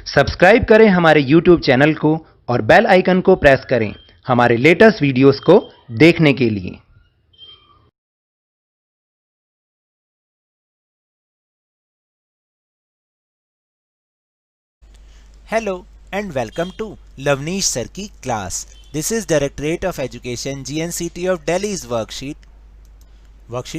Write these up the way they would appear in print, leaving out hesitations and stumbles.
Subscribe करें हमारे YouTube channel को और बेल आइकन को प्रेस करें हमारे लेटेस्ट वीडियोस को देखने के लिए। Hello and welcome to Lavneesh Sir की class. This is Directorate of Education GNCT of Delhi's worksheet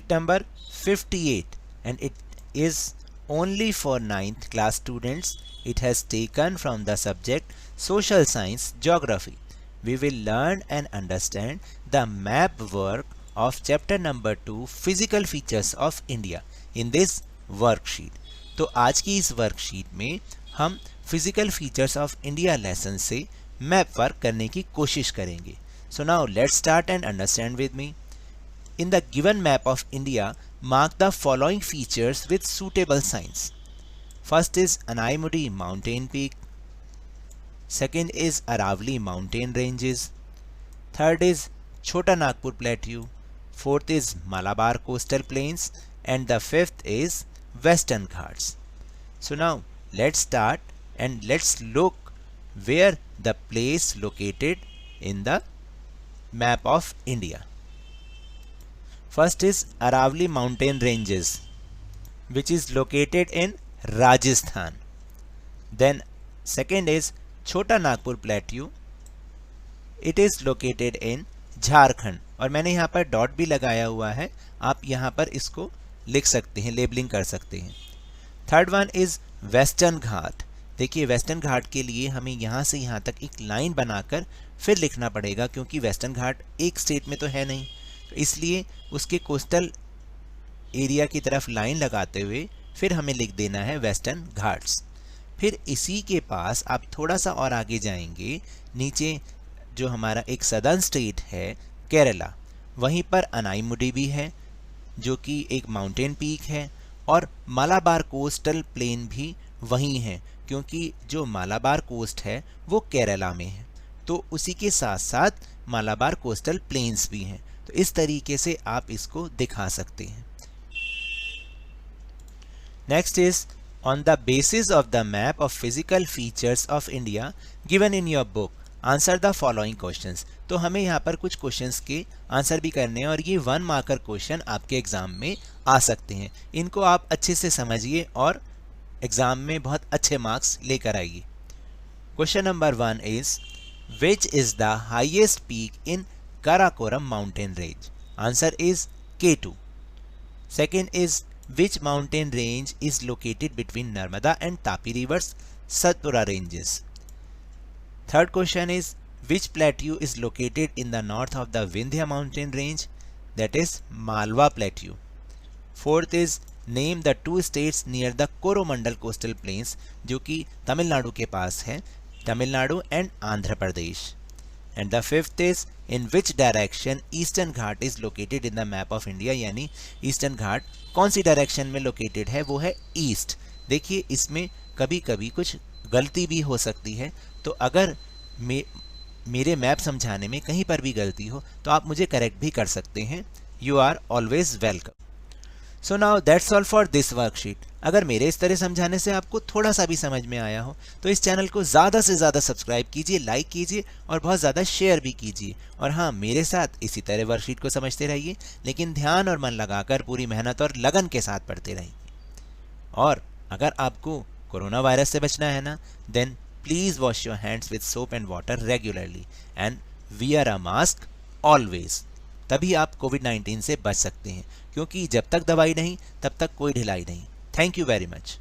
number 58, and it is only for 9th class students. It has taken from the subject Social Science Geography. We will learn and understand the map work of chapter number 2 Physical Features of India in this worksheet. तो आज की इस worksheet में हम physical features of India lesson से map work करने की कोशिश करेंगे। So now let's start and understand with me. In the given map of India mark the following features with suitable signs. First is Anaimudi mountain peak, second is Aravalli mountain ranges, third is Chota Nagpur plateau, fourth is Malabar coastal plains and the fifth is Western Ghats. So now let's start and let's look where the place located in the map of India. First is Aravalli mountain ranges, which is located in Rajasthan. Then second is Chota Nagpur plateau. It is located in Jharkhand, और मैंने यहाँ पर dot भी लगाया हुआ है, आप यहाँ पर इसको लिख सकते हैं, लेबलिंग कर सकते हैं। थर्ड वन इज वेस्टर्न घाट। देखिए वेस्टर्न घाट के लिए हमें यहाँ से यहाँ तक एक लाइन बनाकर फिर लिखना पड़ेगा, क्योंकि वेस्टर्न घाट एक स्टेट में तो है नहीं, तो इसलिए उसके कोस्टल एरिया की तरफ लाइन लगाते हुए फिर हमें लिख देना है वेस्टर्न घाट्स। फिर इसी के पास आप थोड़ा सा और आगे जाएंगे, नीचे जो हमारा एक सदर्न स्टेट है केरला, वहीं पर अनाईमुडी भी है जो कि एक माउंटेन पीक है, और मालाबार कोस्टल प्लेन भी वहीं है, क्योंकि जो मालाबार कोस्ट है वो केरला में है, तो उसी के साथ साथ मालाबार कोस्टल प्लेन्स भी हैं। तो इस तरीके से आप इसको दिखा सकते हैं। Next is on the basis of the map of physical features of India given in your book answer the following questions. तो हमें यहाँ पर कुछ क्वेश्चंस के आंसर भी करने हैं, और ये 1 मार्कर क्वेश्चन आपके एग्जाम में आ सकते हैं। इनको आप अच्छे से समझिए और एग्जाम में बहुत अच्छे मार्क्स लेकर आइए। Question number 1 is which is the highest peak in Karakoram mountain range? Answer is K2। Second is which mountain range is located between Narmada and Tapi reverse? Satpura ranges. Third question is which plateau is located in the north of the Vindhya mountain range? That is Malwa plateau. Fourth is name the 2 states near the Coromandel coastal plains जो कि तमिलनाडु के पास है, Tamil Nadu and Andhra Pradesh. And the fifth is in which direction Eastern Ghat is located in the map of India? यानी Eastern Ghat कौन सी direction में located है? वो है ईस्ट। देखिए इसमें कभी कभी कुछ गलती भी हो सकती है, तो अगर मेरे मैप समझाने में कहीं पर भी गलती हो तो आप मुझे करेक्ट भी कर सकते हैं। You are always welcome. So now that's all for this worksheet. अगर मेरे इस तरह समझाने से आपको थोड़ा सा भी समझ में आया हो तो इस चैनल को ज़्यादा से ज़्यादा सब्सक्राइब कीजिए, लाइक कीजिए और बहुत ज़्यादा शेयर भी कीजिए। और हाँ, मेरे साथ इसी तरह वर्कशीट को समझते रहिए, लेकिन ध्यान और मन लगाकर पूरी मेहनत और लगन के साथ पढ़ते रहिए। और अगर आपको कोरोना वायरस से बचना है ना, then please wash your hands with soap and water regularly and wear a mask always. तभी आप कोविड-19 से बच सकते हैं, क्योंकि जब तक दवाई नहीं तब तक कोई ढिलाई नहीं। Thank you very much.